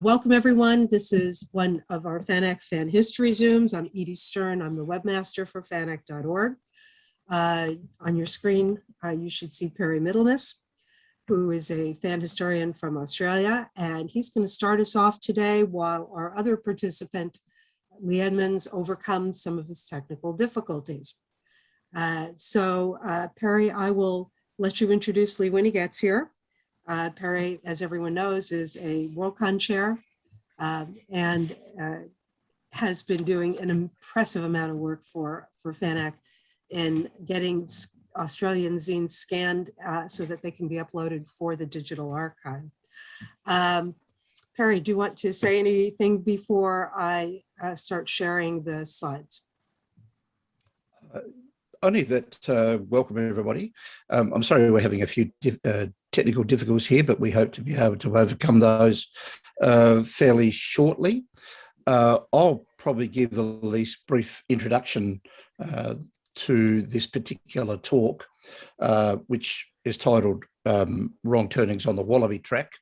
Welcome, everyone. This is one of our FANAC Fan History Zooms. I'm Edie Stern. I'm the webmaster for fanac.org. On your screen, you should see Perry Middlemiss, who is a fan historian from Australia, and he's going to start us off today while our other participant, Lee Edmonds, overcomes some of his technical difficulties. Perry, I will let you introduce Lee when he gets here. Perry, as everyone knows, is a Worldcon chair and has been doing an impressive amount of work for FANAC in getting Australian zines scanned so that they can be uploaded for the digital archive. Perry, do you want to say anything before I start sharing the slides? Only that, welcome everybody. I'm sorry we're having a few technical difficulties here, but we hope to be able to overcome those fairly shortly. I'll probably give a least brief introduction to this particular talk, which is titled Wrong Turnings on the Wallaby Track,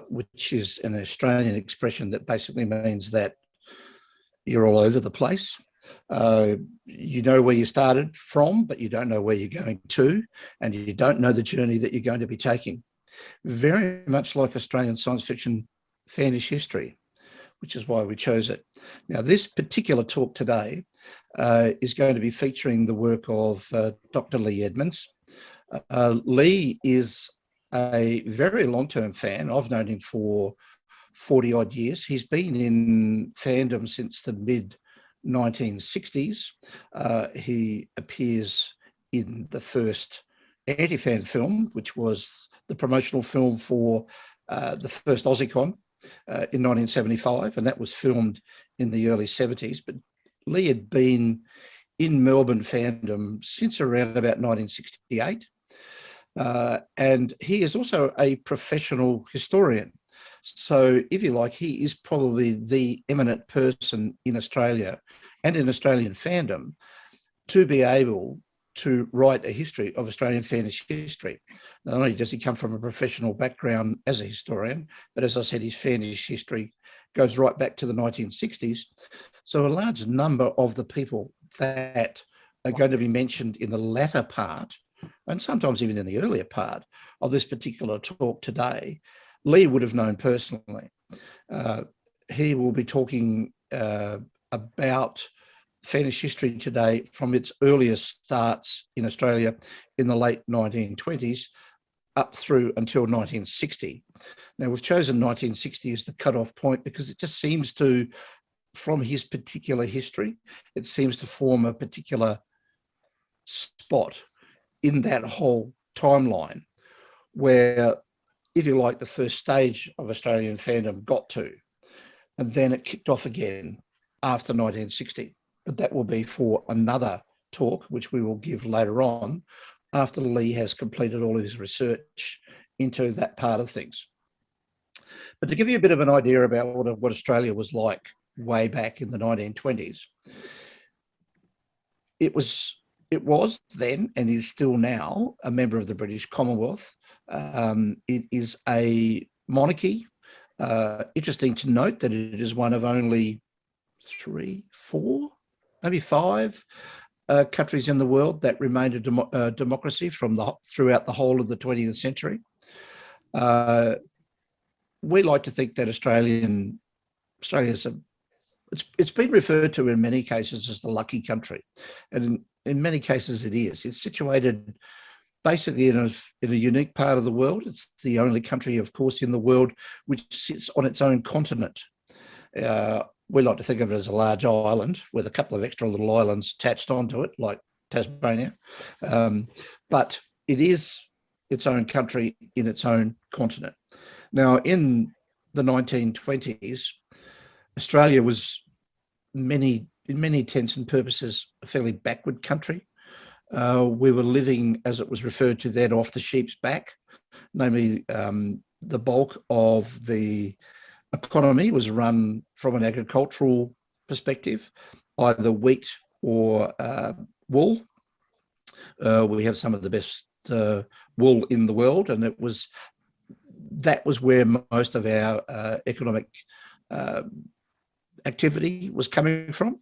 which is an Australian expression that basically means that you're all over the place. You know where you started from, but you don't know where you're going to, and you don't know the journey that you're going to be taking. Very much like Australian science fiction fannish history, which is why we chose it. Now, this particular talk today is going to be featuring the work of Dr. Leigh Edmonds. Lee is a very long-term fan. I've known him for 40 odd years. He's been in fandom since the mid-1960s. He appears in the first anti-fan film, which was the promotional film for the first AussieCon in 1975, and that was filmed in the early 70s. But Lee had been in Melbourne fandom since around about 1968, and he is also a professional historian. So, if you like, he is probably the eminent person in Australia and in Australian fandom to be able to write a history of Australian fannish history. Not only does he come from a professional background as a historian, but as I said, his fannish history goes right back to the 1960s. So a large number of the people that are going to be mentioned in the latter part, and sometimes even in the earlier part of this particular talk today, Lee would have known personally. He will be talking about fannish history today from its earliest starts in Australia in the late 1920s up through until 1960. Now, we've chosen 1960 as the cutoff point because it just seems to, from his particular history, it seems to form a particular spot in that whole timeline where, if you like, the first stage of Australian fandom got to, and then it kicked off again after 1960. But that will be for another talk, which we will give later on after Lee has completed all of his research into that part of things. But to give you a bit of an idea about what Australia was like way back in the 1920s, it was then and is still now a member of the British Commonwealth. It is a monarchy. Interesting to note that it is one of only 3, 4, maybe 5 countries in the world that remained a democracy throughout the whole of the 20th century. We like to think that Australia's it's been referred to in many cases as the lucky country, and in many cases it is. It's situated basically in a unique part of the world. It's the only country, of course, in the world which sits on its own continent. We like to think of it as a large island with a couple of extra little islands attached onto it, like Tasmania. But it is its own country in its own continent. Now, in the 1920s, Australia was in many intents and purposes a fairly backward country. We were living, as it was referred to then, off the sheep's back, namely the bulk of the economy was run from an agricultural perspective, either wheat or wool. We have some of the best wool in the world, and it was that was where most of our economic activity was coming from.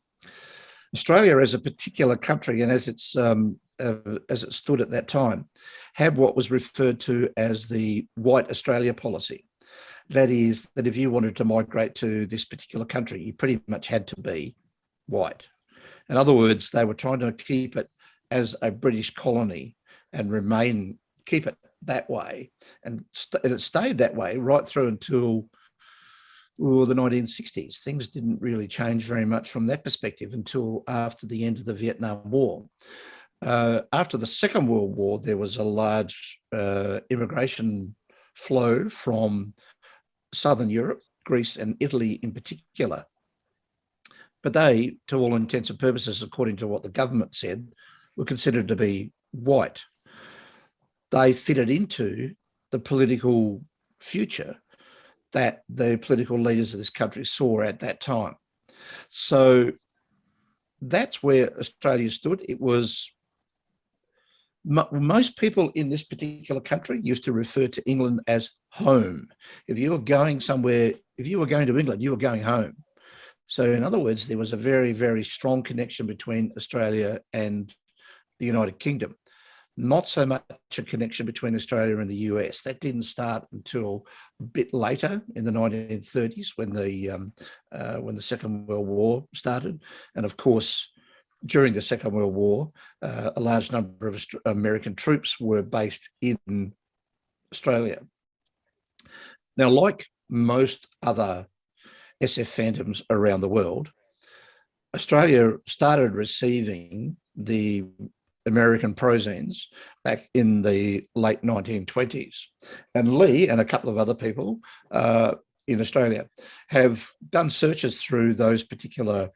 Australia as a particular country, and as it stood at that time, had what was referred to as the White Australia policy. That is, that if you wanted to migrate to this particular country, you pretty much had to be white. In other words, they were trying to keep it as a British colony and keep it that way. And it stayed that way right through until the 1960s. Things didn't really change very much from that perspective until after the end of the Vietnam War. After the Second World War, there was a large immigration flow from Southern Europe, Greece and Italy in particular. But they, to all intents and purposes, according to what the government said, were considered to be white. They fitted into the political future that the political leaders of this country saw at that time. So that's where Australia stood. It was, most people in this particular country used to refer to England as home. If you were going somewhere, if you were going to England, you were going home. So in other words, there was a very, very strong connection between Australia and the United Kingdom. Not so much a connection between Australia and the US. That didn't start until a bit later in the 1930s when the Second World War started. And of course, during the Second World War, a large number of American troops were based in Australia. Now, like most other SF fandoms around the world, Australia started receiving the American prozines back in the late 1920s. And Lee and a couple of other people in Australia have done searches through those particular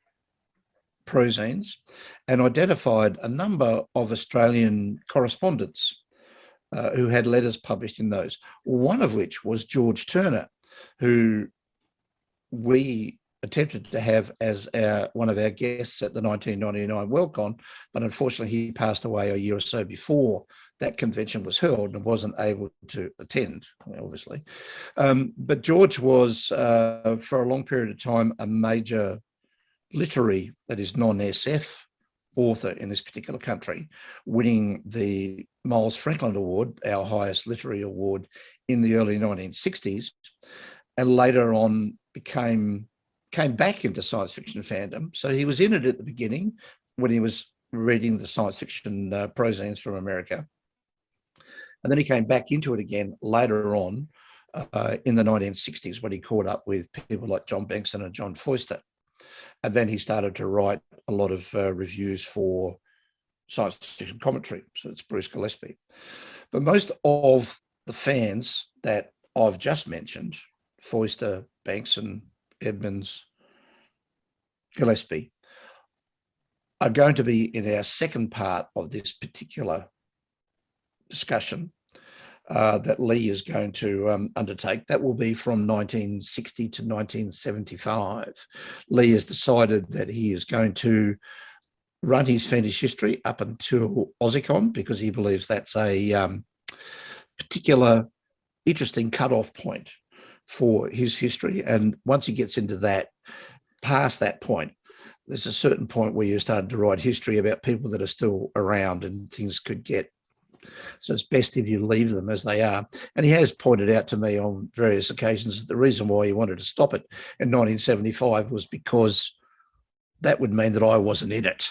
prozines and identified a number of Australian correspondents who had letters published in those, one of which was George Turner, who we attempted to have as one of our guests at the 1999 Worldcon, but unfortunately he passed away a year or so before that convention was held and wasn't able to attend, obviously. But George was, for a long period of time, a major literary, that is non-SF, author in this particular country, winning the Miles Franklin Award, our highest literary award, in the early 1960s, and later on came back into science fiction fandom. So he was in it at the beginning when he was reading the science fiction prozines from America. And then he came back into it again later on in the 1960s when he caught up with people like John Bankson and John Foister. And then he started to write a lot of reviews for science fiction commentary. So it's Bruce Gillespie. But most of the fans that I've just mentioned, Foister, Bankson, Edmonds, Gillespie, are going to be in our second part of this particular discussion that Lee is going to undertake. That will be from 1960 to 1975. Lee has decided that he is going to run his fannish history up until AussieCon because he believes that's a particular interesting cutoff point for his history. And once he gets into that, past that point, there's a certain point where you started to write history about people that are still around and things could get, so it's best if you leave them as they are. And he has pointed out to me on various occasions that the reason why he wanted to stop it in 1975 was because that would mean that I wasn't in it.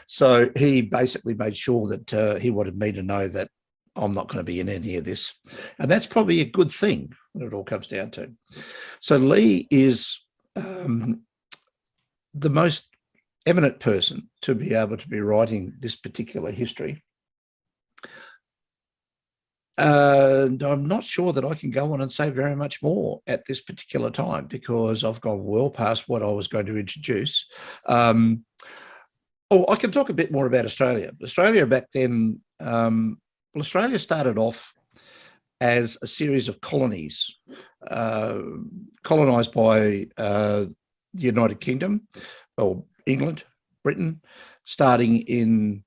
So he basically made sure that he wanted me to know that I'm not going to be in any of this. And that's probably a good thing when it all comes down to. So Lee is the most eminent person to be able to be writing this particular history. And I'm not sure that I can go on and say very much more at this particular time because I've gone well past what I was going to introduce. I can talk a bit more about Australia. Australia back then, Australia started off as a series of colonies, colonised by the United Kingdom, or England, Britain, starting in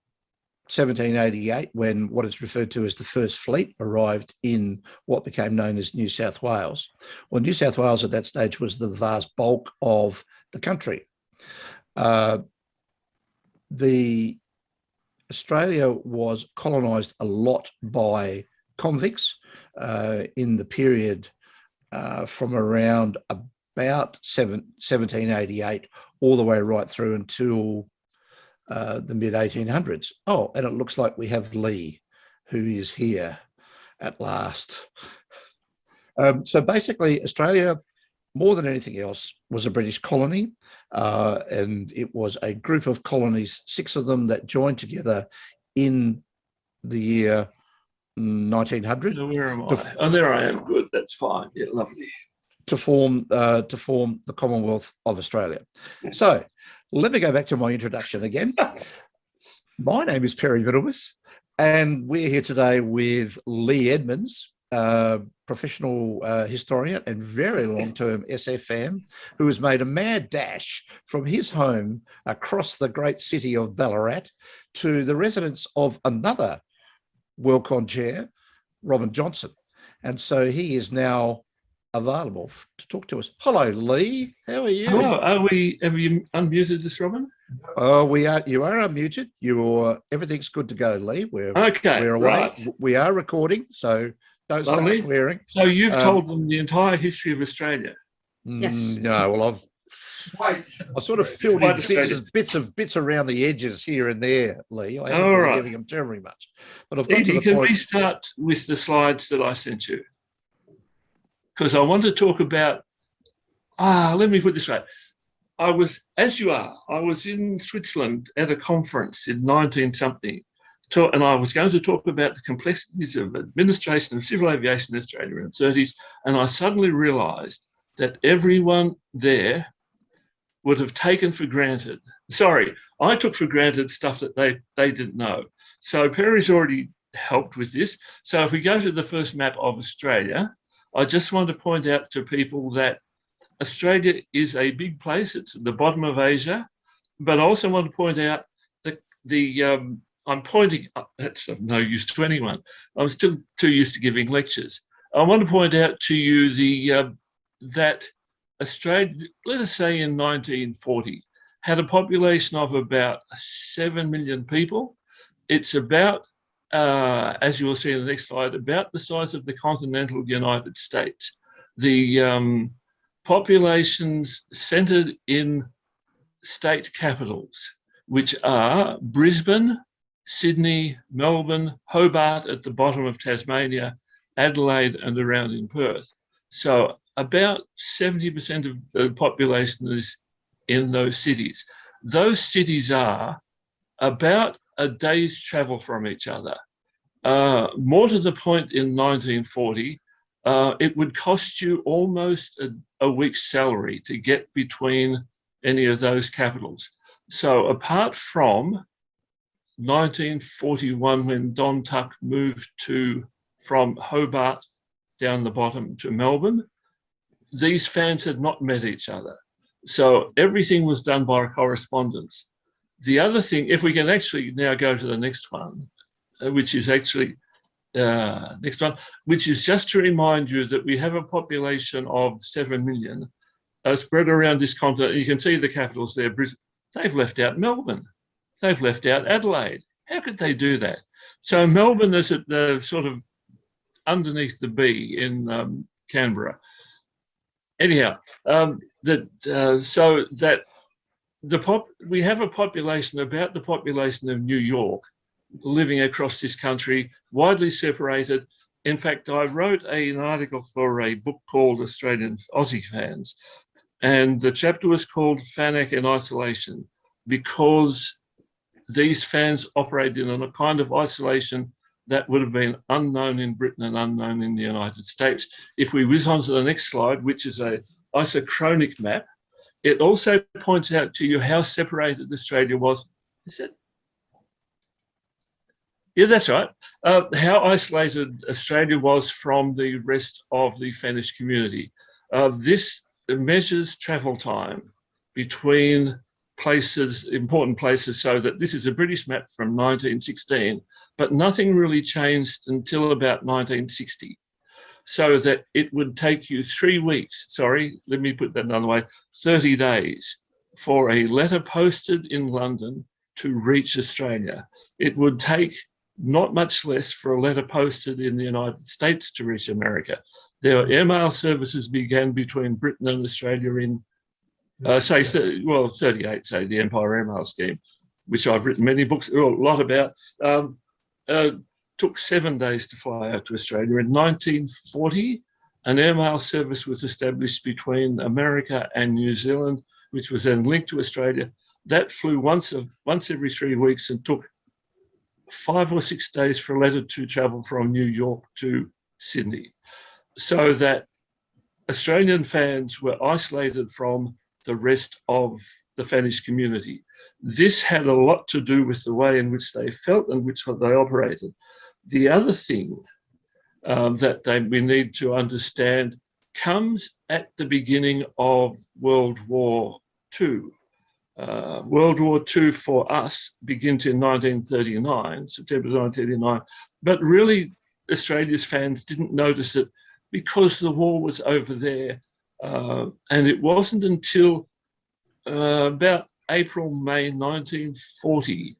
1788, when what is referred to as the first fleet arrived in what became known as New South Wales. Well, New South Wales at that stage was the vast bulk of the country. Australia was colonised a lot by convicts in the period from around about 1788 all the way right through until the mid-1800s. Oh, and it looks like we have Lee, who is here at last. So basically, Australia, more than anything else, was a British colony, and it was a group of colonies, 6 of them, that joined together in the year 1900. So where am I? Oh, there I am. Good. That's fine. Yeah, lovely. To form the Commonwealth of Australia. So let me go back to my introduction again. My name is Perry Middlemiss, and we're here today with Leigh Edmonds, professional historian and very long-term SF fan, who has made a mad dash from his home across the great city of Ballarat to the residence of another Worldcon chair, Robin Johnson. And so he is now available to talk to us. Hello, Lee. How are you? Hello. Have you unmuted this, Robin? Oh, we are. You are unmuted. Everything's good to go, Lee. We're away. Right. We are recording, so don't Lovely. start swearing. So you've told them the entire history of Australia. Yes. No, well, I sort of filled in bits around the edges here and there, Lee. I haven't really giving them terribly much, but I've got to the Can point. we start with the slides that I sent you? Because I want to talk about. Let me put it this way. I was in Switzerland at a conference in 19-something, and I was going to talk about the complexities of administration of civil aviation in Australia in the 30s, and I suddenly realised that everyone there would have taken for granted. Sorry, I took for granted stuff that they didn't know. So Perry's already helped with this. So if we go to the first map of Australia, I just want to point out to people that Australia is a big place. It's at the bottom of Asia, but I also want to point out that I'm pointing up. That's of no use to anyone. I'm still too used to giving lectures. I want to point out to you that Australia, let us say in 1940, had a population of about 7 million people. It's about, as you will see in the next slide, about the size of the continental United States. The populations centred in state capitals, which are Brisbane, Sydney, Melbourne, Hobart at the bottom of Tasmania, Adelaide, and around in Perth. So about 70% of the population is in those cities. Those cities are about a day's travel from each other. More to the point, in 1940, it would cost you almost a week's salary to get between any of those capitals. So apart from 1941, when Don Tuck moved from Hobart down the bottom to Melbourne, these fans had not met each other. So everything was done by correspondence. The other thing, if we can actually now go to the next one, which is actually next one, which is just to remind you that we have a population of 7 million spread around this continent. You can see the capitals there. They've left out Melbourne. They've left out Adelaide. How could they do that? So Melbourne is at the sort of underneath the B in Canberra. Anyhow, we have a population about the population of New York living across this country, widely separated. In fact, I wrote an article for a book called Australian Aussie Fans, and the chapter was called Fannish in Isolation, because these fans operated in a kind of isolation that would have been unknown in Britain and unknown in the United States. If we whiz on to the next slide, which is an isochronic map, it also points out to you how separated Australia was. Is it? Yeah, that's right. How isolated Australia was from the rest of the Fannish community. This measures travel time between places, important places, so that this is a British map from 1916, but nothing really changed until about 1960. So that it would take you 3 weeks, sorry, let me put that another way, 30 days for a letter posted in London to reach Australia. It would take not much less for a letter posted in the United States to reach America. Their airmail services began between Britain and Australia in, say, 38, say, the Empire Airmail Scheme, which I've written many books, a lot about, took 7 days to fly out to Australia. In 1940, an airmail service was established between America and New Zealand, which was then linked to Australia. That flew once every 3 weeks and took 5 or 6 days for a letter to travel from New York to Sydney, so that Australian fans were isolated from the rest of the fannish community. This had a lot to do with the way in which they felt and which they operated. The other thing that we need to understand comes at the beginning of World War II. World War II for us begins in 1939, September 1939, but really Australia's fans didn't notice it because the war was over there. And it wasn't until about April, May 1940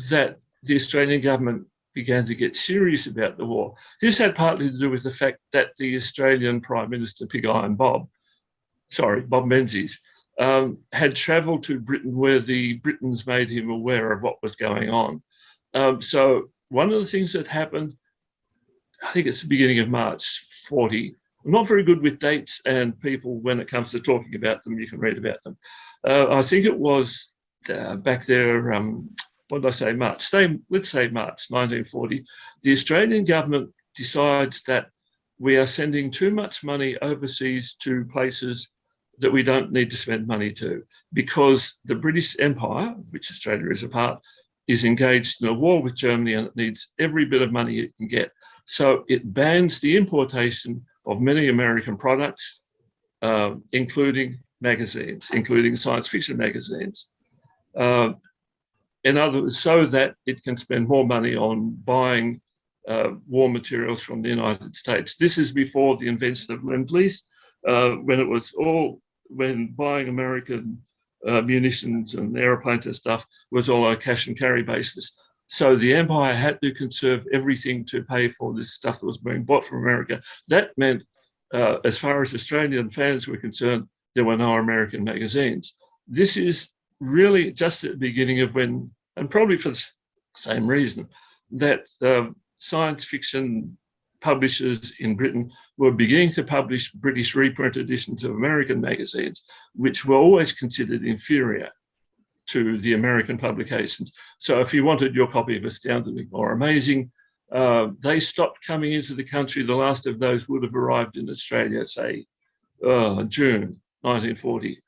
that the Australian government began to get serious about the war. This had partly to do with the fact that the Australian Prime Minister, Pig Iron Bob Menzies, had travelled to Britain, where the Britons made him aware of what was going on. So one of the things that happened, I think it's the beginning of March 40, I'm not very good with dates and people when it comes to talking about them, you can read about them. I think it was back there, what did I say, March? Let's say March 1940. The Australian government decides that we are sending too much money overseas to places that we don't need to spend money to, because the British Empire, of which Australia is a part, is engaged in a war with Germany and it needs every bit of money it can get. So it bans the importation of many American products, including magazines, including science fiction magazines. In other words, so that it can spend more money on buying war materials from the United States. This is before the invention of Lend-Lease, when buying American munitions and airplanes and stuff was all on a cash and carry basis. So the empire had to conserve everything to pay for this stuff that was being bought from America. That meant, as far as Australian fans were concerned, there were no American magazines. This is really just at the beginning of when, and probably for the same reason, that science fiction publishers in Britain were beginning to publish British reprint editions of American magazines, which were always considered inferior to the American publications. So if you wanted your copy of Astounding or Amazing, they stopped coming into the country. The last of those would have arrived in Australia, say, June 1940.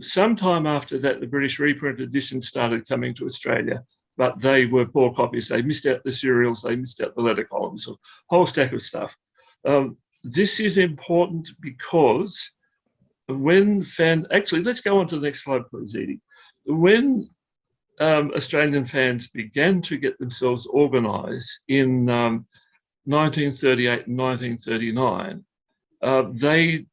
Sometime after that, the British reprint editions started coming to Australia, but they were poor copies. They missed out the serials, they missed out the letter columns, a whole stack of stuff. This is important because when actually, let's go on to the next slide, please, Edie. When Australian fans began to get themselves organised in 1938 and 1939, they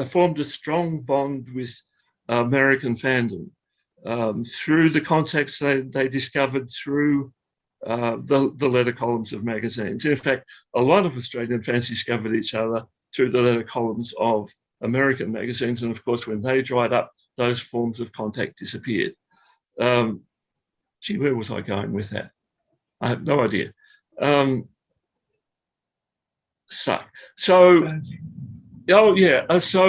formed a strong bond with American fandom through the contacts they discovered through the letter columns of magazines. In fact, a lot of Australian fans discovered each other through the letter columns of American magazines. And of course, when they dried up, those forms of contact disappeared. Gee, where was I going with that? I have no idea. So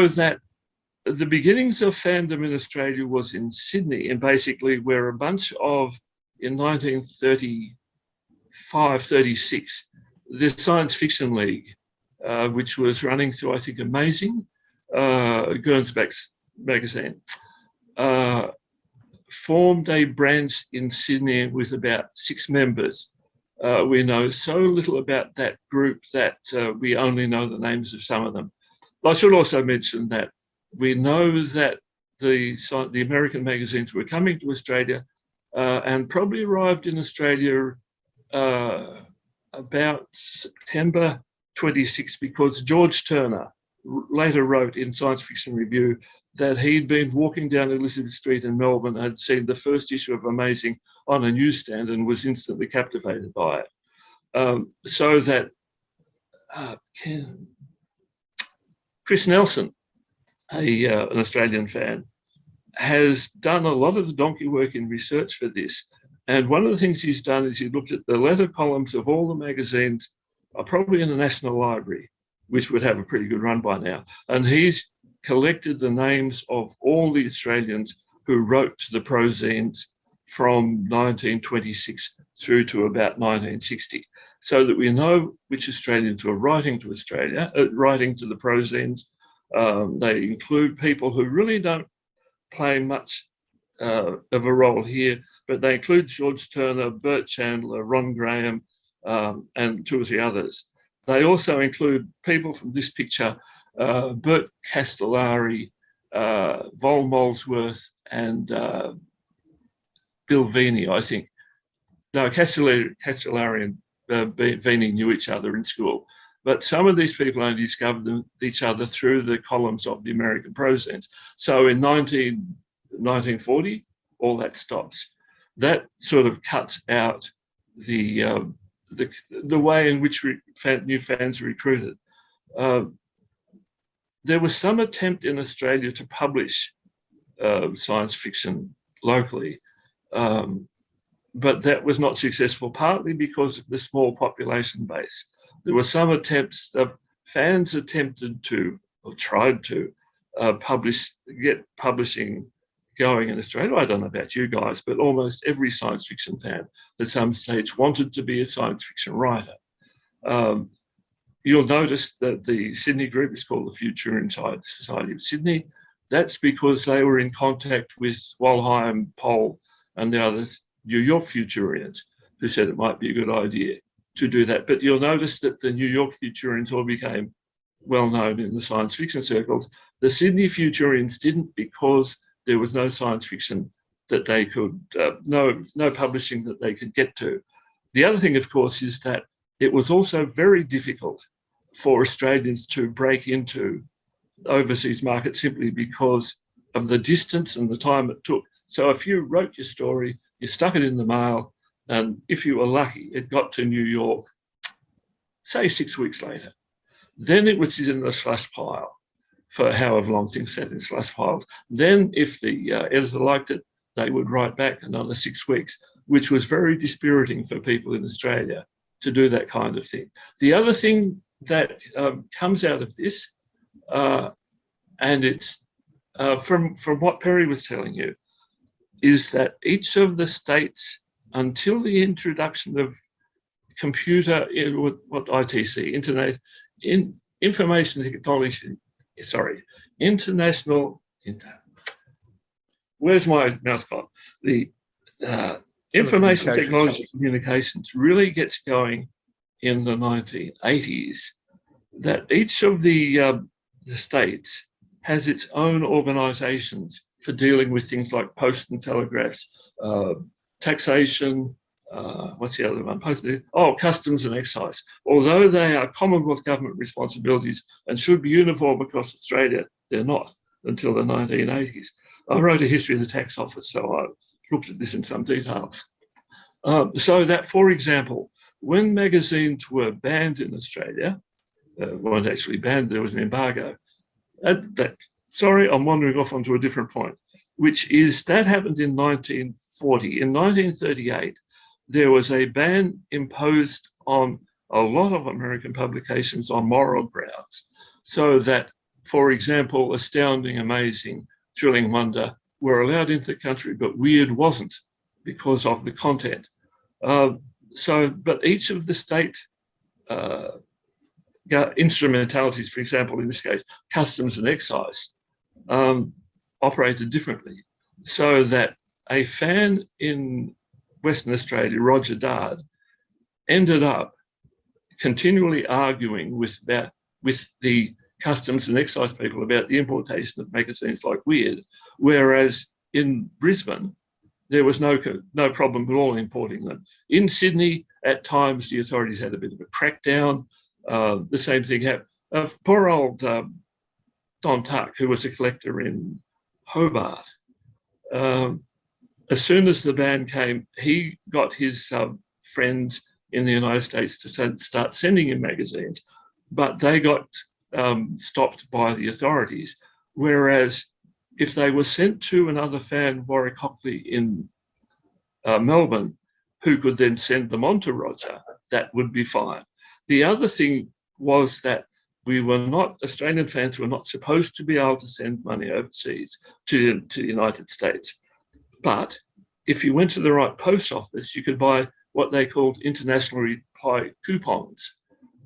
that the beginnings of fandom in Australia was in Sydney, and basically where a bunch of, in 1935, 36, the Science Fiction League, which was running through, I think, Amazing, Gernsback's magazine, formed a branch in Sydney with about 6 members. We know so little about that group that we only know the names of some of them. I should also mention that we know that the American magazines were coming to Australia, and probably arrived in Australia about September 26, because George Turner later wrote in Science Fiction Review that he'd been walking down Elizabeth Street in Melbourne, had seen the first issue of Amazing on a newsstand and was instantly captivated by it. So that Chris Nelson, an Australian fan, has done a lot of the donkey work in research for this. And one of the things he's done is he looked at the letter columns of all the magazines, probably in the National Library, which would have a pretty good run by now. And he's collected the names of all the Australians who wrote to the prozines from 1926 through to about 1960, so that we know which Australians were writing to Australia, writing to the prozines. They include people who really don't play much of a role here, but they include George Turner, Bert Chandler, Ron Graham, and 2 or 3 others. They also include people from this picture, Bert Castellari, Vol Molesworth, and Bill Veeney, I think. No, Castellari and Veeney knew each other in school. But some of these people only discovered each other through the columns of the American prozines. So in 1940, all that stops. That sort of cuts out the way in which new fans are recruited. There was some attempt in Australia to publish science fiction locally, but that was not successful, partly because of the small population base. There were some attempts, fans attempted to, or tried to, get publishing going in Australia. I don't know about you guys, but almost every science fiction fan at some stage wanted to be a science fiction writer. You'll notice that the Sydney group is called the Futurian Society of Sydney. That's because they were in contact with Walheim, Pohl, and the others, New York Futurians, who said it might be a good idea to do that. But you'll notice that the New York Futurians all became well known in the science fiction circles. The Sydney Futurians didn't, because there was no science fiction that they could, no publishing that they could get to. The other thing, of course, is that it was also very difficult for Australians to break into the overseas market simply because of the distance and the time it took. So if you wrote your story, you stuck it in the mail, and if you were lucky, it got to New York, say 6 weeks later. Then it would sit in the slush pile for however long things sat in slush piles. Then if the editor liked it, they would write back another 6 weeks, which was very dispiriting for people in Australia to do that kind of thing. The other thing that comes out of this, and it's from what Perry was telling you, is that each of the states, until the introduction of computer, what ITC, Internet, Information Technology, where's my mouse gone? The Information Technology Communications really gets going in the 1980s, that each of the states has its own organisations for dealing with things like post and telegraphs, taxation, what's the other one? Customs and excise. Although they are Commonwealth government responsibilities and should be uniform across Australia, they're not until the 1980s. I wrote a history of the tax office, so I looked at this in some detail. So that, for example, when magazines were banned in Australia, weren't actually banned, there was an embargo. Sorry, I'm wandering off onto a different point, which is that happened in 1940. In 1938, there was a ban imposed on a lot of American publications on moral grounds, so that, for example, Astounding, Amazing, Thrilling Wonder were allowed into the country, but Weird wasn't because of the content. But each of the state instrumentalities, for example, in this case, customs and excise, operated differently, so that a fan in Western Australia, Roger Dard, ended up continually arguing with the customs and excise people about the importation of magazines like Weird, whereas in Brisbane, there was no problem at all importing them. In Sydney, at times, the authorities had a bit of a crackdown. The same thing happened. Poor old Don Tuck, who was a collector in Hobart, as soon as the ban came, he got his friends in the United States to start sending him magazines, but they got stopped by the authorities. Whereas if they were sent to another fan, Warrick Hockley in Melbourne, who could then send them on to Roger, that would be fine. The other thing was that Australian fans were not supposed to be able to send money overseas to the United States. But if you went to the right post office, you could buy what they called international reply coupons,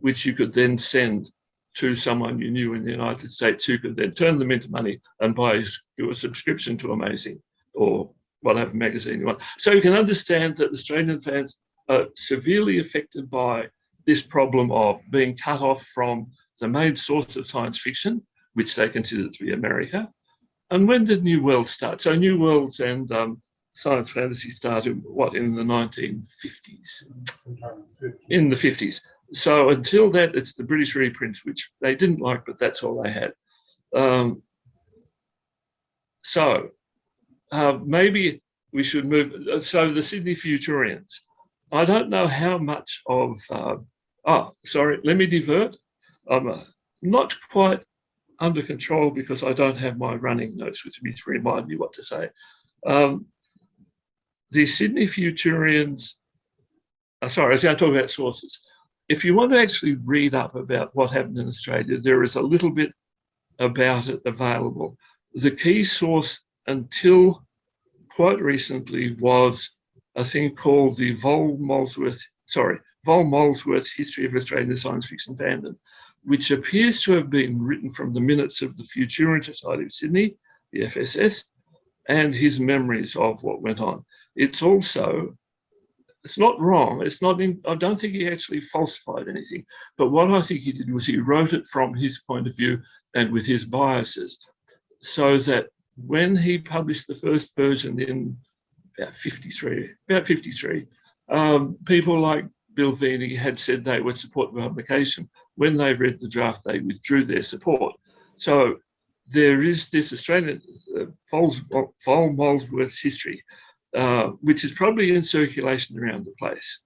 which you could then send to someone you knew in the United States, who could then turn them into money and buy you a subscription to Amazing or whatever magazine you want. So you can understand that Australian fans are severely affected by this problem of being cut off from the main source of science fiction, which they consider to be America. And when did New World start? So New Worlds and science fantasy started, what, in the 1950s? In the 50s. So until that, it's the British reprints, which they didn't like, but that's all they had. Maybe we should move. So the Sydney Futurians. I don't know how much of, let me divert. I'm not quite under control because I don't have my running notes with me to remind me what to say. The Sydney Futurians, I was going to talk about sources. If you want to actually read up about what happened in Australia, there is a little bit about it available. The key source until quite recently was a thing called the Vol Molesworth History of Australian Science Fiction Fandom, which appears to have been written from the minutes of the Futurian Society of Sydney, the FSS, and his memories of what went on. It's not wrong. I don't think he actually falsified anything. But what I think he did was he wrote it from his point of view and with his biases, so that when he published the first version in about 53, people like Bill Veeney had said they would support the publication. When they read the draft, they withdrew their support. So there is this Australian Vol Molesworth's history, which is probably in circulation around the place.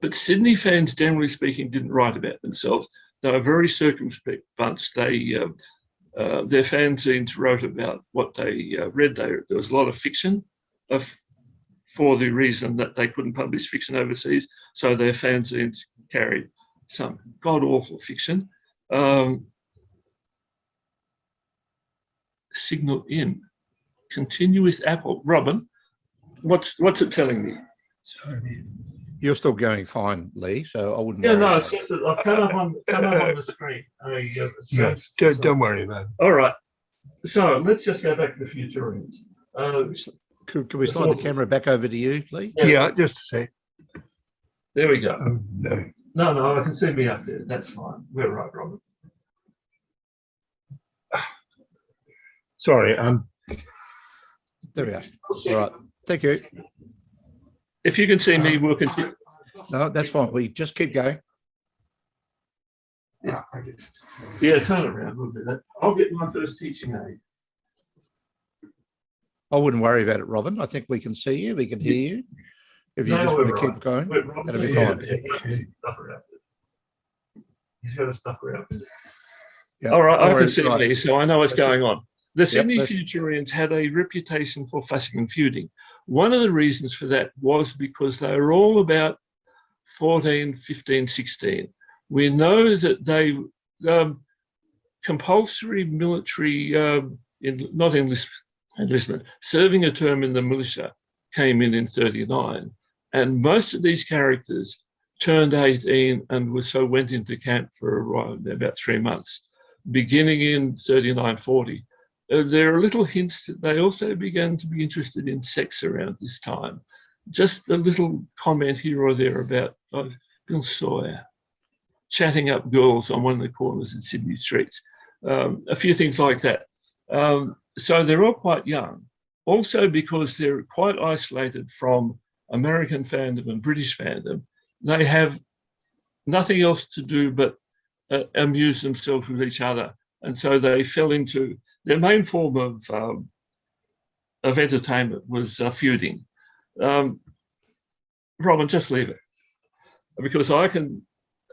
But Sydney fans, generally speaking, didn't write about themselves. They were a very circumspect bunch. Their fanzines wrote about what they read. There was a lot of fiction for the reason that they couldn't publish fiction overseas, so their fanzines carried some god-awful fiction. Signal in. Continue with Apple. Robin, what's it telling me? Sorry. You're still going fine, Lee, so I wouldn't. Yeah, no, it's just that I've come up on the screen. Don't worry about it. All right. So let's just go back to the Futurians. Could we slide the camera back over to you, Lee? Yeah, just a sec. There we go. Oh, no. No, I can see me up there. That's fine. We're right, Robert. Sorry. There we are. All right. Thank you. If you can see me, we'll continue. No, that's fine. We just keep going. Yeah, turn around. We'll do that. I'll get my first teaching aid. I wouldn't worry about it, Robin. I think we can see you. We can hear you. If you just want to keep going, that'll be fine. He's got a stuff around. Yeah. All right, I can see me, so I know what's going on. The Sydney that's- Futurians had a reputation for fussing and feuding. One of the reasons for that was because they were all about 14, 15, 16. We know that they compulsory military, not enlistment, serving a term in the militia came in 39. And most of these characters turned 18 and went into camp for about 3 months, beginning in 39, 40. There are little hints that they also began to be interested in sex around this time. Just a little comment here or there about Bill Sawyer. chatting up girls on one of the corners in Sydney streets. A few things like that. So they're all quite young. Also because they're quite isolated from American fandom and British fandom, they have nothing else to do but amuse themselves with each other. And so they fell into their main form of entertainment was feuding. Robin, just leave it. Because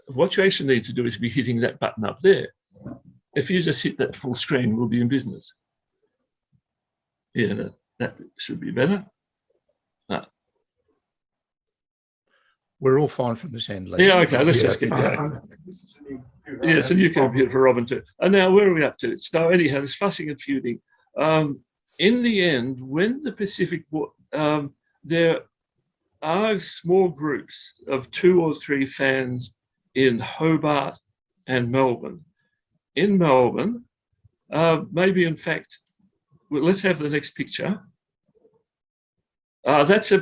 what you actually need to do is be hitting that button up there. If you just hit that full screen, we'll be in business. Yeah, that should be better. No. We're all fine from this end, Lee. Yeah, okay, let's just keep going. Yeah, it's a new computer for Robin too. And now where are we up to? So anyhow, there's fussing and feuding. In the end, when the Pacific War, there are small groups of 2 or 3 fans in Hobart and Melbourne. In Melbourne, maybe in fact, well, let's have the next picture. That's a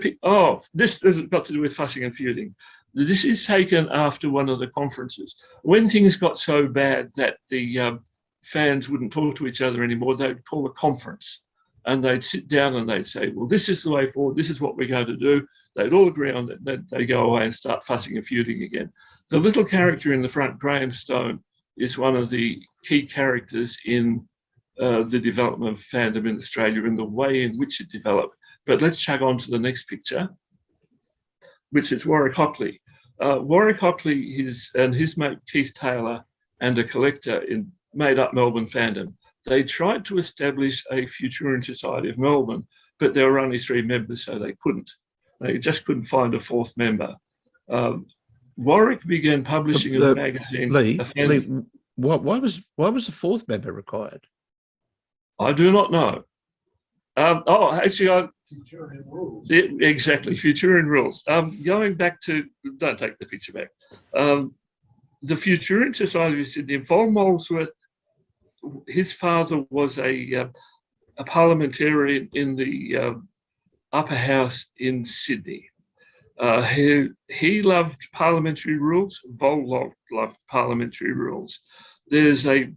this has got to do with fussing and feuding. This is taken after one of the conferences. When things got so bad that the fans wouldn't talk to each other anymore, they'd call a conference and they'd sit down and they'd say, well, this is the way forward, this is what we're going to do. They'd all agree on it, then they go away and start fussing and feuding again. The little character in the front, Graham Stone, is one of the key characters in the development of fandom in Australia and the way in which it developed. But let's chug on to the next picture, which is Warrick Hockley. Warrick Hockley and his mate Keith Taylor and a collector made up Melbourne fandom. They tried to establish a Futurian Society of Melbourne, but there were only 3 members, so they couldn't. They just couldn't find a 4th member. Warrick began publishing a magazine. Lee, why was the 4th member required? I do not know. Actually, Futurian rules. Exactly, Futurian rules. Going back to, don't take the picture back. The Futurian Society of Sydney, Von Molesworth, his father was a parliamentarian in the upper house in Sydney. He loved parliamentary rules. Vol loved parliamentary rules. There's a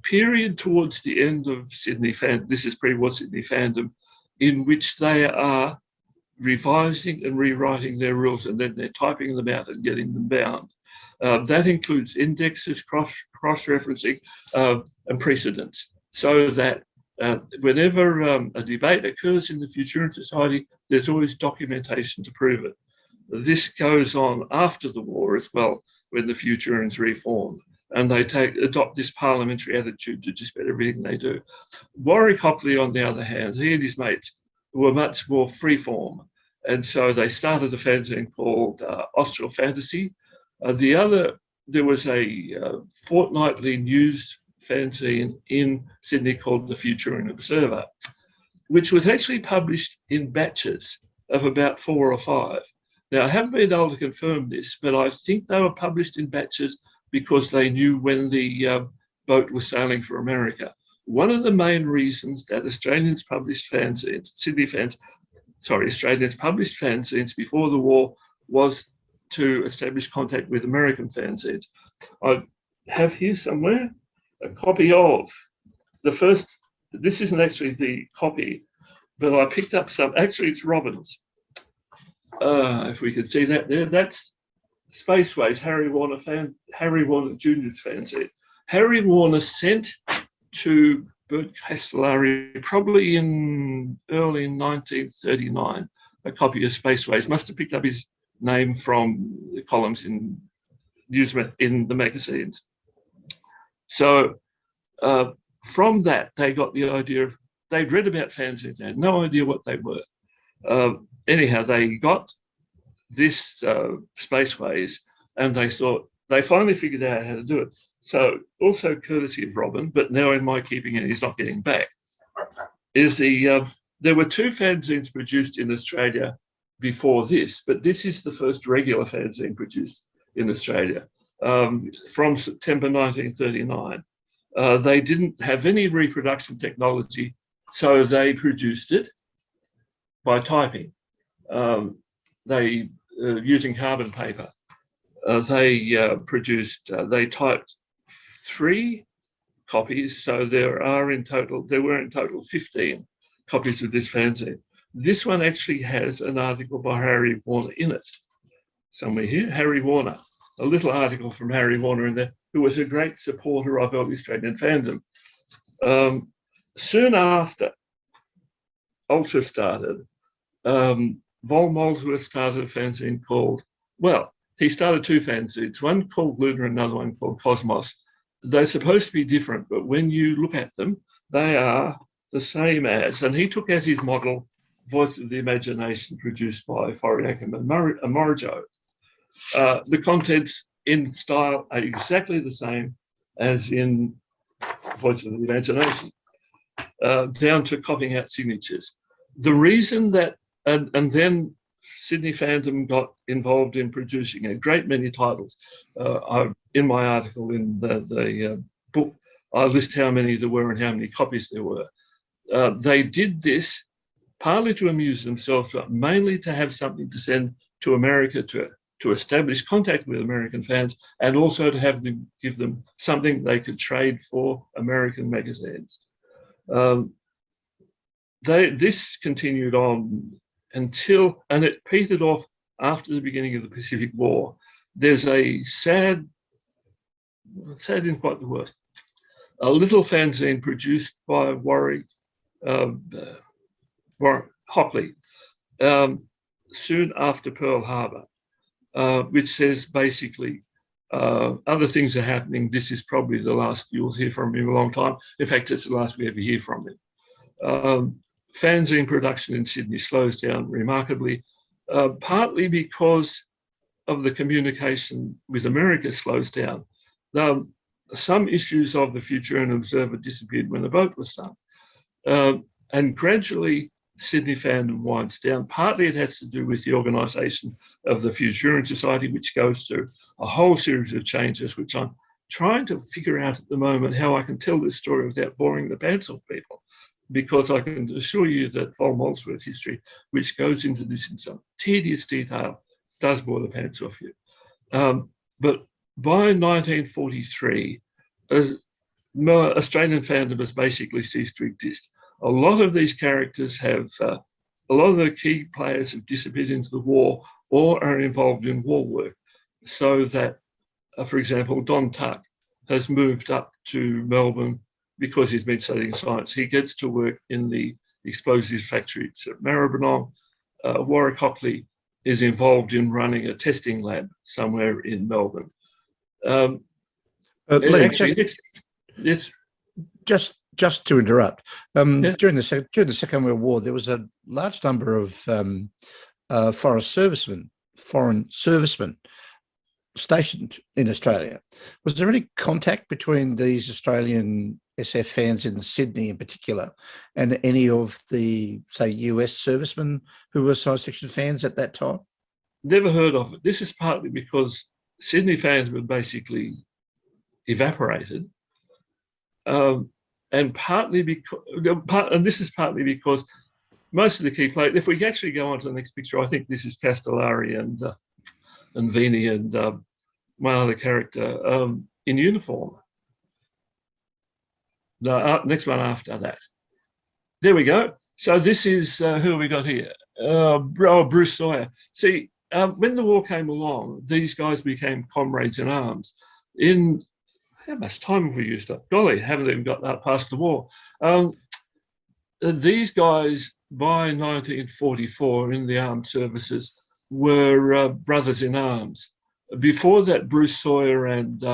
period towards the end of Sydney fandom, this is pre-war Sydney fandom, in which they are revising and rewriting their rules, and then they're typing them out and getting them bound. That includes indexes, cross-referencing, and precedents, so that whenever a debate occurs in the Futurian Society, there's always documentation to prove it. This goes on after the war as well, when the Futurians reformed, and they adopt this parliamentary attitude to just about everything they do. Warrick Hockley, on the other hand, he and his mates were much more freeform, and so they started a fanzine called Austral Fantasy. There was a fortnightly news fanzine in Sydney called the Futurian Observer, which was actually published in batches of about 4 or 5. Now, I haven't been able to confirm this, but I think they were published in batches because they knew when the boat was sailing for America. One of the main reasons that Australians published fanzines, Australians published fanzines before the war was to establish contact with American fanzines. I have here somewhere a copy of the first, this isn't actually the copy, but I picked up some, actually it's Robin's. If we could see that there, that's Spaceways, Harry Warner Jr.'s fanzine. Harry Warner sent to Bert Castellari, probably in early 1939, a copy of Spaceways. Must have picked up his name from the columns in the magazines. So from that, they got the idea of, they'd read about fanzines, they had no idea what they were. Anyhow, they got this Spaceways, and they thought, they finally figured out how to do it. So also courtesy of Robin, but now in my keeping and he's not getting back, is there were 2 fanzines produced in Australia before this, but this is the first regular fanzine produced in Australia from September 1939. They didn't have any reproduction technology, so they produced it by typing, using carbon paper. they typed 3 copies, so there were in total 15 copies of this fanzine. This one actually has an article by Harry Warner in it, somewhere here. Harry Warner, a little article from Harry Warner in there, who was a great supporter of early Australian fandom. Soon after Ultra started, Vol Molesworth started a fanzine called, well, he started 2 fanzines, one called Lunar, another one called Cosmos. They're supposed to be different, but when you look at them, they are the same as, and he took as his model Voice of the Imagination, produced by Warrick and Morrijo. The contents in style are exactly the same as in Voice of the Imagination, down to copying out signatures. The reason that, and then Sydney Fandom got involved in producing a great many titles. In my article in the book, I list how many there were and how many copies there were. They did this partly to amuse themselves, but mainly to have something to send to America to establish contact with American fans, and also to have them give them something they could trade for American magazines. This continued on until, and it petered off after the beginning of the Pacific War. There's a sad isn't quite the worst, a little fanzine produced by Warrick Hockley soon after Pearl Harbor, which says basically, other things are happening. This is probably the last you'll hear from him in a long time. In fact, it's the last we ever hear from him. Fanzine production in Sydney slows down remarkably, partly because of the communication with America slows down. Now, some issues of the Futurian Observer disappeared when the boat was sunk. And gradually, Sydney fandom winds down. Partly it has to do with the organisation of the Futurian Society, which goes through a whole series of changes, which I'm trying to figure out at the moment how I can tell this story without boring the pants off people, because I can assure you that Vol Molesworth history, which goes into this in some tedious detail, does bore the pants off you. But by 1943, Australian fandom has basically ceased to exist. A lot of these characters have, a lot of the key players have disappeared into the war or are involved in war work. So that, for example, Don Tuck has moved up to Melbourne because he's been studying science. He gets to work in the explosives factories at Maribyrnong. Warrick Hockley is involved in running a testing lab somewhere in Melbourne. Lee, actually, just to interrupt, Yeah. during the Second World War, there was a large number of foreign servicemen stationed in Australia. Was there any contact between these Australian SF fans in Sydney in particular and any of the, say, US servicemen who were science fiction fans at that time? Never heard of it. This is partly because Sydney fans were basically evaporated. And partly because, and this is partly because most of the key players, if we actually go on to the next picture, I think this is Castellari and Vini and one other character in uniform. The next one after that. There we go. So this is, who have we got here? Bruce Sawyer. See, when the war came along, these guys became comrades in arms. How much time have we used up? Golly, haven't even got that past the war. These guys, by 1944 in the armed services, were brothers in arms. Before that, Bruce Sawyer and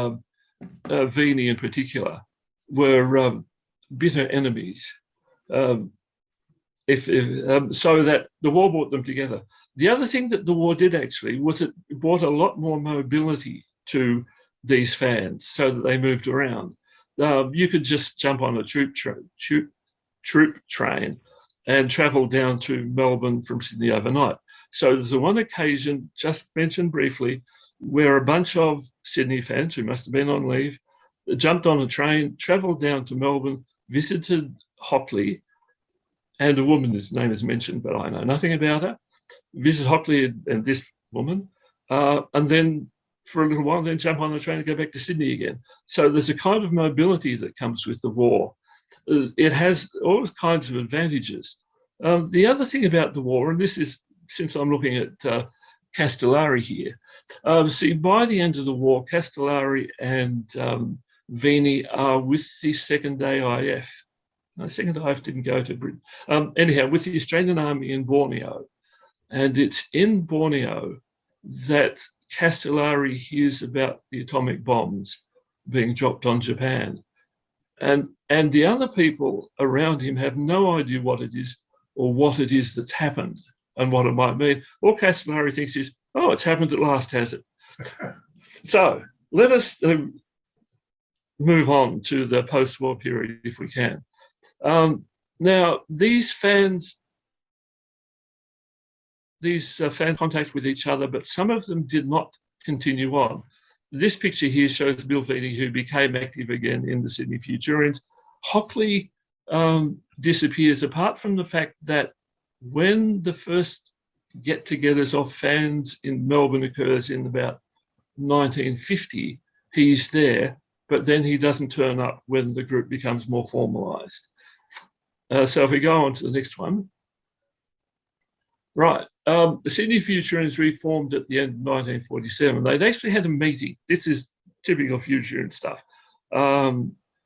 Vini in particular were bitter enemies. So that the war brought them together. The other thing that the war did actually was it brought a lot more mobility to these fans so that they moved around. You could just jump on a troop train and travel down to Melbourne from Sydney overnight. So there's the one occasion, just mentioned briefly, where a bunch of Sydney fans who must have been on leave jumped on a train, travelled down to Melbourne, visited Hockley, and a woman, his name is mentioned, but I know nothing about her, visited Hockley and this woman, and then for a little while, then jump on the train and go back to Sydney again. So there's a kind of mobility that comes with the war. It has all kinds of advantages. The other thing about the war, and this is, since I'm looking at Castellari here, see, by the end of the war, Castellari and Vini are with the Second AIF. No, Second AIF didn't go to Britain. Anyhow, with the Australian Army in Borneo. And it's in Borneo that Castellari hears about the atomic bombs being dropped on Japan. And the other people around him have no idea what it is or what it is that's happened and what it might mean. All Castellari thinks is, oh, it's happened at last, has it? So let us move on to the post-war period if we can. Now, these fans contact with each other, but some of them did not continue on. This picture here shows Bill Vini, who became active again in the Sydney Futurians. Hockley disappears, apart from the fact that when the first get-togethers of fans in Melbourne occurs in about 1950, he's there, but then he doesn't turn up when the group becomes more formalised. So if we go on to the next one. Right, the Sydney Futurians reformed at the end of 1947. They'd actually had a meeting. This is typical Futurian stuff.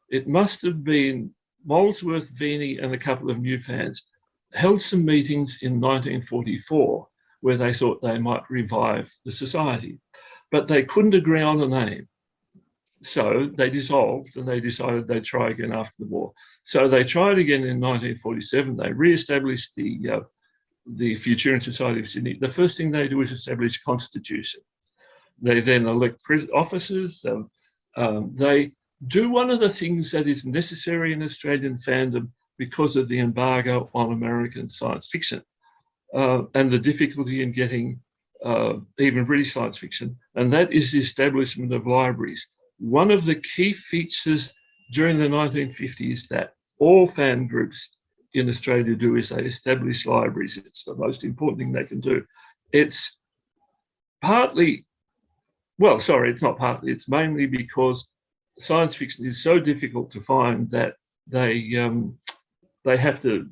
It must have been Molesworth, Vini, and a couple of new fans held some meetings in 1944 where they thought they might revive the society, but they couldn't agree on a name. So they dissolved and they decided they'd try again after the war. So they tried again in 1947. They re-established the Futurian Society of Sydney. The first thing they do is establish a constitution. They then elect officers. They do one of the things that is necessary in Australian fandom because of the embargo on American science fiction and the difficulty in getting even British science fiction, and that is the establishment of libraries. One of the key features during the 1950s that all fan groups in Australia do is they establish libraries. It's the most important thing they can do. It's partly, well, sorry, it's not partly, it's mainly because science fiction is so difficult to find that they have to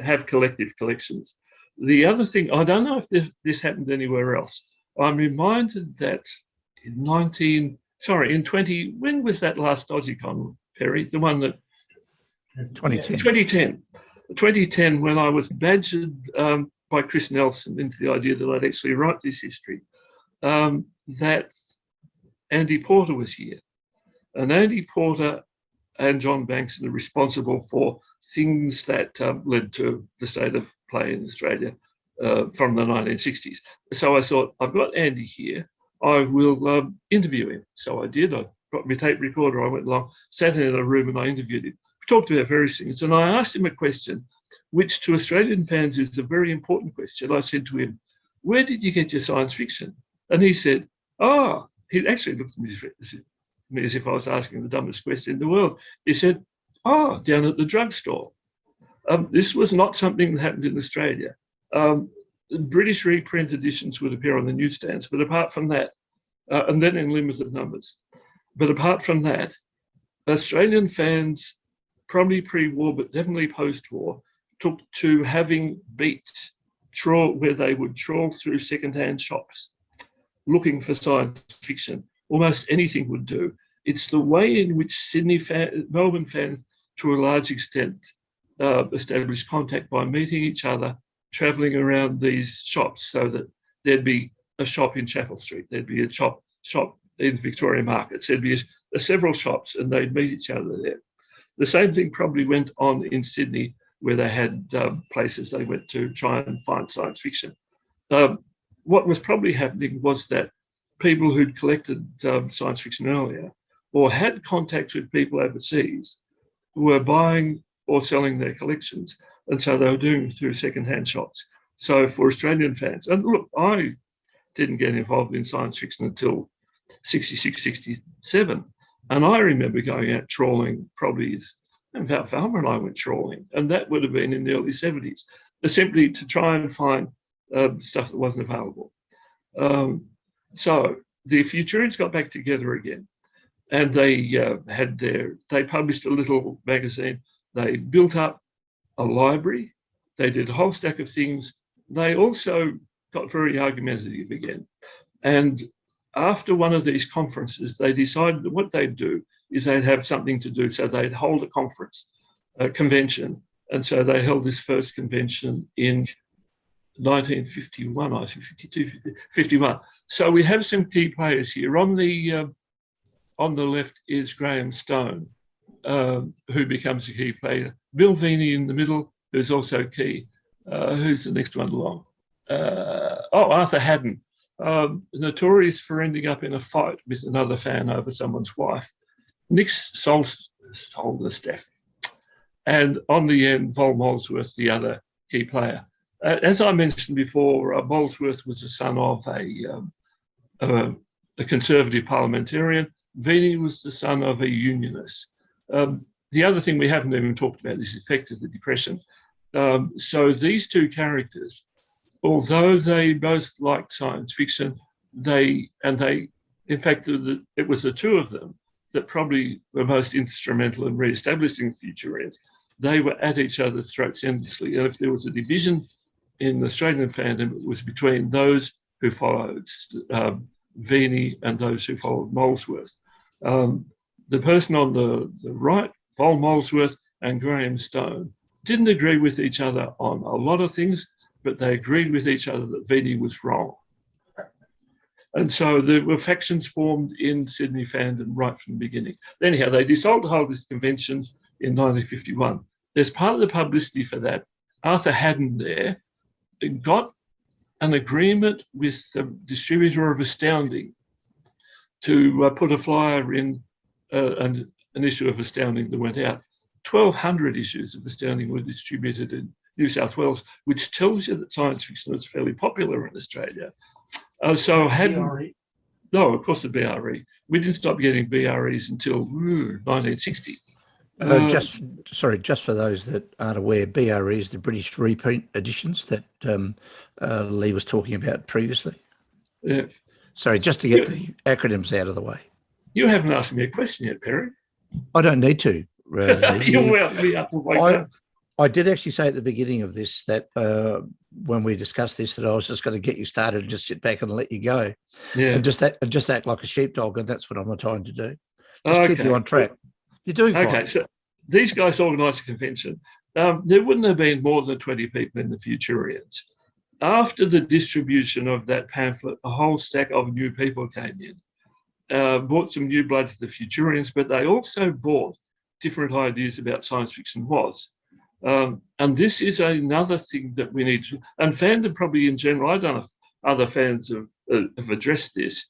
have collective collections. The other thing, I don't know if this happened anywhere else. I'm reminded that in 20, when was that last AussieCon, Perry? The one that 2010. 2010, when I was badgered by Chris Nelson into the idea that I'd actually write this history, that Andy Porter was here. And Andy Porter and John Banks are responsible for things that led to the state of play in Australia from the 1960s. So I thought, I've got Andy here, I will interview him. So I did. I got my tape recorder, I went along, sat in a room and I interviewed him. We talked about various things, and I asked him a question, which to Australian fans is a very important question. I said to him, where did you get your science fiction? And he said, oh, he actually looked at me as if I was asking the dumbest question in the world. He said, oh, down at the drugstore. This was not something that happened in Australia. British reprint editions would appear on the newsstands, but apart from that, and then in limited numbers, but apart from that, Australian fans, probably pre-war, but definitely post-war, took to having beats where they would trawl through second-hand shops looking for science fiction. Almost anything would do. It's the way in which Melbourne fans, to a large extent, established contact by meeting each other, travelling around these shops, so that there'd be a shop in Chapel Street, there'd be a shop in Victoria Markets, there'd be several shops, and they'd meet each other there. The same thing probably went on in Sydney, where they had places they went to try and find science fiction. What was probably happening was that people who'd collected science fiction earlier or had contacts with people overseas were buying or selling their collections, and so they were doing it through second-hand shops. So for Australian fans, and look, I didn't get involved in science fiction until 66, 67, and I remember going out trawling probably about Valma and I went trawling, and that would have been in the early 70s, simply to try and find stuff that wasn't available. So the Futurians got back together again, and they published a little magazine. They built up a library. They did a whole stack of things. They also got very argumentative again. And after one of these conferences, they decided that what they'd do is they'd have something to do. So they'd hold a conference, a convention. And so they held this first convention in 1951, I think 52, 51. So we have some key players here. On the left is Graham Stone, who becomes a key player. Bill Veeney in the middle, who's also key. Who's the next one along? Arthur Haddon, notorious for ending up in a fight with another fan over someone's wife. Nick Solderstaff. And on the end, Vol Molesworth, the other key player. As I mentioned before, Molesworth was the son of a conservative parliamentarian. Veeney was the son of a unionist. The other thing we haven't even talked about is the effect of the Depression. So these two characters, although they both liked science fiction, in fact, it was the two of them that probably were most instrumental in re-establishing the Futurians. They were at each other's throats endlessly. And if there was a division in the Australian fandom, it was between those who followed Veeney and those who followed Molesworth. The person on the right, Vol Molesworth and Graham Stone, didn't agree with each other on a lot of things, but they agreed with each other that Veeney was wrong. And so there were factions formed in Sydney fandom right from the beginning. Anyhow, they decided to hold this convention in 1951. As part of the publicity for that, Arthur Haddon there got an agreement with the distributor of Astounding to put a flyer in an issue of Astounding that went out. 1,200 issues of Astounding were distributed in New South Wales, which tells you that science fiction was fairly popular in Australia. So Haddon, no, of course the BRE. We didn't stop getting BREs until 1960. Just for those that aren't aware, BRE is the British reprint editions that Lee was talking about previously. Yeah. Sorry, just to get the acronyms out of the way. You haven't asked me a question yet, Perry. I don't need to. You're well, me up and wake up. I did actually say at the beginning of this that when we discussed this, that I was just going to get you started and just sit back and let you go, and just act like a sheepdog, and that's what I'm trying to do. Just keep you on track. You're doing fine. Okay, so these guys organised a convention. There wouldn't have been more than 20 people in the Futurians. After the distribution of that pamphlet, a whole stack of new people came in, brought some new blood to the Futurians, but they also brought different ideas about science fiction was. And this is another thing that we need to, and fandom probably in general, I don't know if other fans have addressed this,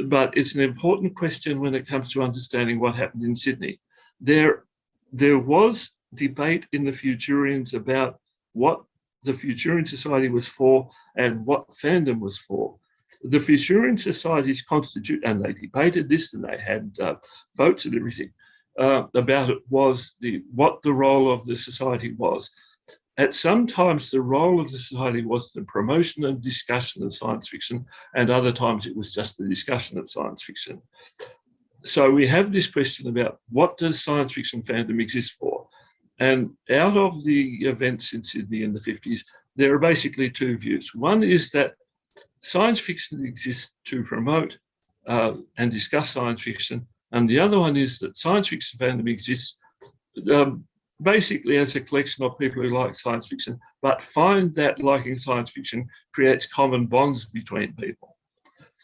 but it's an important question when it comes to understanding what happened in Sydney. There was debate in the Futurians about what the Futurian Society was for and what fandom was for. The Futurian Societies constitute, and they debated this and they had votes and everything about it, was what the role of the society was. At some times, the role of the society was the promotion and discussion of science fiction, and other times it was just the discussion of science fiction. So we have this question about what does science fiction fandom exist for? And out of the events in Sydney in the 50s, there are basically two views. One is that science fiction exists to promote and discuss science fiction, and the other one is that science fiction fandom exists basically as a collection of people who like science fiction, but find that liking science fiction creates common bonds between people.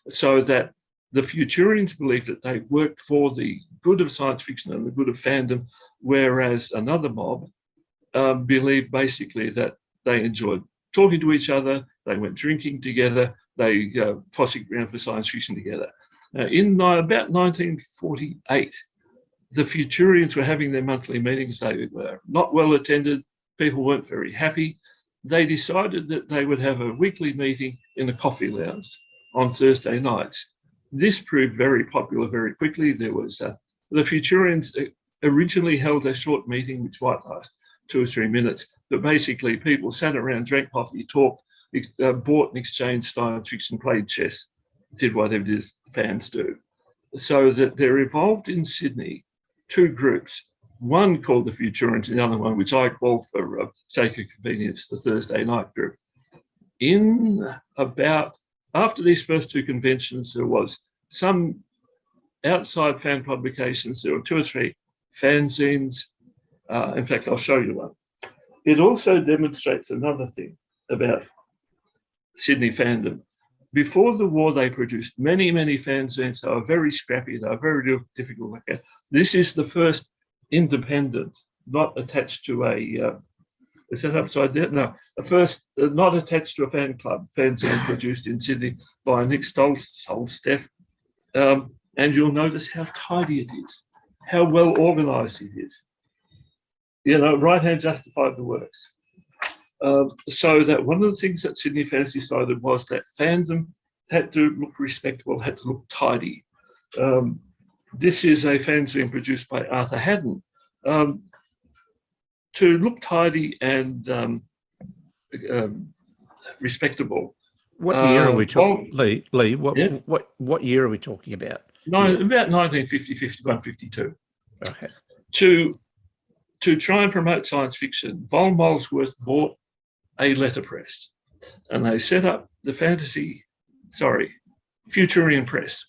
So that the Futurians believe that they worked for the good of science fiction and the good of fandom, whereas another mob believed basically that they enjoyed talking to each other, they went drinking together, they fossing around for science fiction together. In about 1948, the Futurians were having their monthly meetings. They were not well attended. People weren't very happy. They decided that they would have a weekly meeting in a coffee lounge on Thursday nights. This proved very popular very quickly. There was the Futurians originally held a short meeting, which might last 2 or 3 minutes, but basically people sat around, drank coffee, talked, bought and exchanged science fiction, played chess. did whatever it is fans do. So that there evolved in Sydney two groups, one called the Futurians and the other one, which I call for sake of convenience, the Thursday night group. After these first two conventions, there was some outside fan publications. There were 2 or 3 fanzines. In fact, I'll show you one. It also demonstrates another thing about Sydney fandom. Before the war, they produced many, many fanzines. They were very scrappy. They were very difficult to look at. This is the first independent, not attached to a, is that upside down? No, the first not attached to a fan club, fanzine produced in Sydney by Nick Stolsteff. And you'll notice how tidy it is, how well organised it is. You know, right hand justified the works. So that one of the things that Sydney fans decided was that fandom had to look respectable, had to look tidy. This is a fanzine produced by Arthur Haddon. To look tidy and respectable. What year are we talking, Lee? Yeah? What year are we talking about? About 1950, 51, 52. Okay. To try and promote science fiction, Von Molesworth bought a letterpress, and they set up the Futurian Press,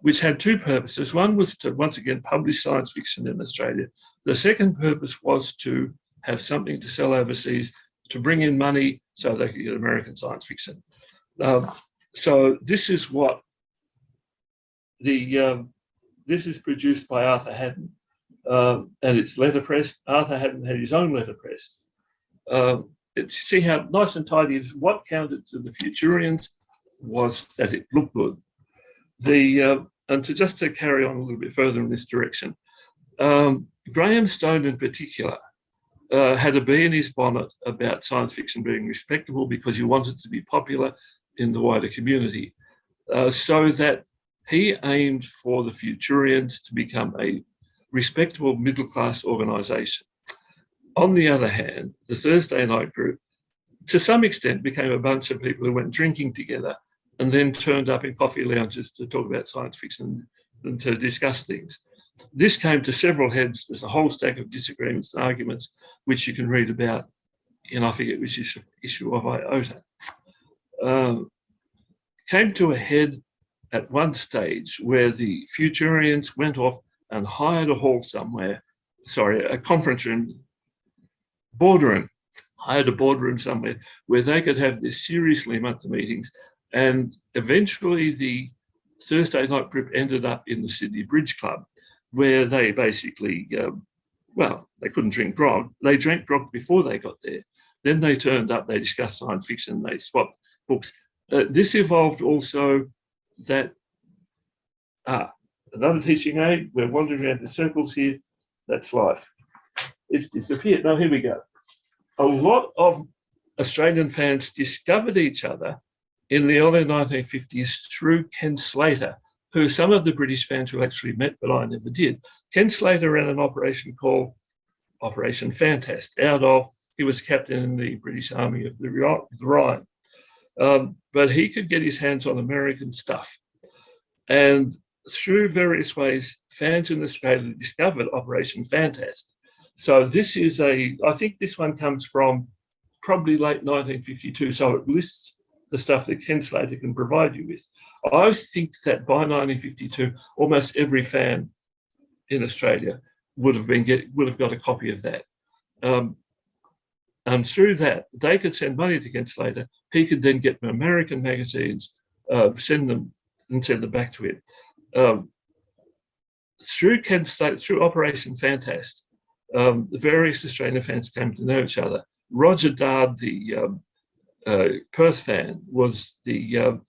which had 2 purposes. One was to once again publish science fiction in Australia. The second purpose was to have something to sell overseas, to bring in money so they could get American science fiction. So this is what this is produced by Arthur Haddon, and it's letterpressed. Arthur Haddon had his own letterpress. See how nice and tidy it is. What counted to the Futurians was that it looked good. And just to carry on a little bit further in this direction, Graham Stone in particular had a bee in his bonnet about science fiction being respectable because you wanted it to be popular in the wider community, so that he aimed for the Futurians to become a respectable middle-class organisation. On the other hand, the Thursday night group, to some extent, became a bunch of people who went drinking together and then turned up in coffee lounges to talk about science fiction and to discuss things. This came to several heads. There's a whole stack of disagreements and arguments, which you can read about in, I forget which issue of IOTA. Came to a head at one stage where the Futurians went off and hired a hall somewhere, a conference room, boardroom, hired a boardroom somewhere where they could have this seriously monthly meetings. And eventually the Thursday night group ended up in the Sydney Bridge Club, where they basically, they couldn't drink grog. They drank grog before they got there. Then they turned up, they discussed science fiction, they swapped books. This evolved also that, another teaching aid, we're wandering around in circles here, that's life. It's disappeared. No, here we go. A lot of Australian fans discovered each other in the early 1950s through Ken Slater, who some of the British fans who actually met, but I never did. Ken Slater ran an operation called Operation Fantast he was captain in the British Army of the Rhine. But he could get his hands on American stuff. And through various ways, fans in Australia discovered Operation Fantast. So this is I think this one comes from probably late 1952, so it lists the stuff that Ken Slater can provide you with. I think that by 1952, almost every fan in Australia would have got a copy of that. And through that, they could send money to Ken Slater. He could then get them American magazines, send them back to him. Through Ken Slater, through Operation Fantast, the various Australian fans came to know each other. Roger Dard, the Perth fan, was the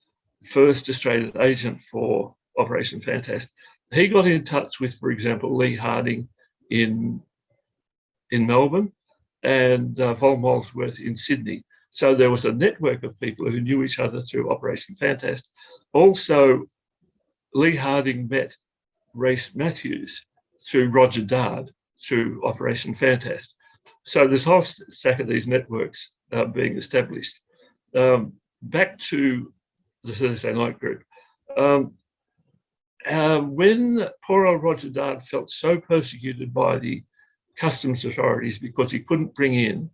first Australian agent for Operation Fantast. He got in touch with, for example, Lee Harding in Melbourne and Von Molesworth in Sydney. So there was a network of people who knew each other through Operation Fantast. Also, Lee Harding met Race Matthews through Roger Dard through Operation Fantast. So there's a whole stack of these networks being established. Back to the Thursday night group. When poor old Roger Dard felt so persecuted by the customs authorities because he couldn't bring in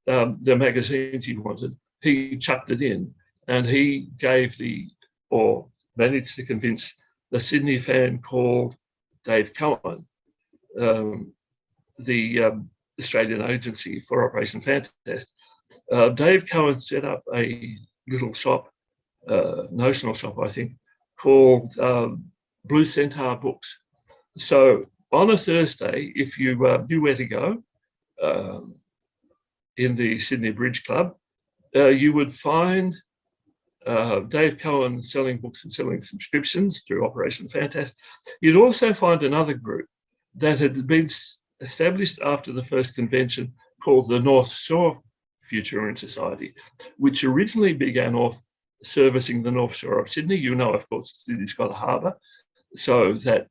the magazines he wanted, he chucked it in, and he gave or managed to convince the Sydney fan called Dave Cohen, the Australian agency for Operation Fantast. Dave Cohen set up a little shop, notional shop, I think, called Blue Centaur Books. So on a Thursday, if you knew where to go in the Sydney Bridge Club, you would find Dave Cohen selling books and selling subscriptions through Operation Fantast. You'd also find another group that had been established after the first convention called the North Shore Futurian Society, which originally began off servicing the North Shore of Sydney. You know, of course, Sydney's got a harbour, so that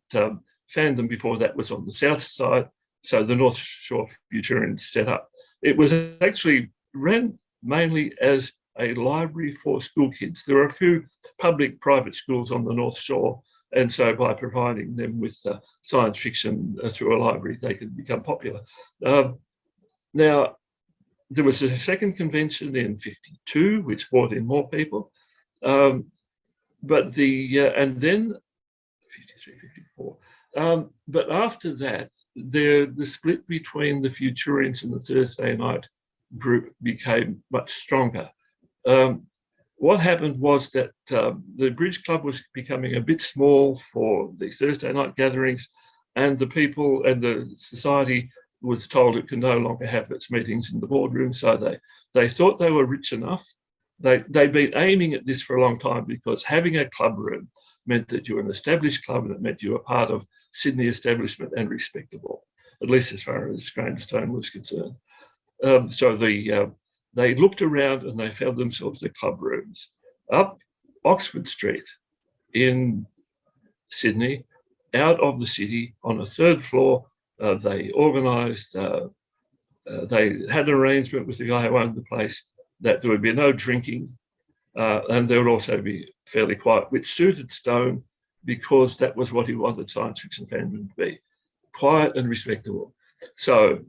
fandom before that was on the south side. So the North Shore Futurians set up. It was actually ran mainly as a library for school kids. There are a few public private schools on the North Shore, and so by providing them with science fiction through a library, they could become popular. Now, there was a second convention in '52, which brought in more people, and then 53, 54. But after that, the split between the Futurians and the Thursday night group became much stronger. What happened was that the Bridge Club was becoming a bit small for the Thursday night gatherings, and the people and the society was told it could no longer have its meetings in the boardroom. So they thought they were rich enough. They'd been aiming at this for a long time, because having a club room meant that you were an established club, and it meant you were part of Sydney establishment and respectable, at least as far as Gravestone was concerned. So they looked around and they found themselves the club rooms up Oxford Street in Sydney, out of the city on a third floor. They organised, they had an arrangement with the guy who owned the place that there would be no drinking, and there would also be fairly quiet, which suited Stone, because that was what he wanted science fiction fandom to be, quiet and respectable. So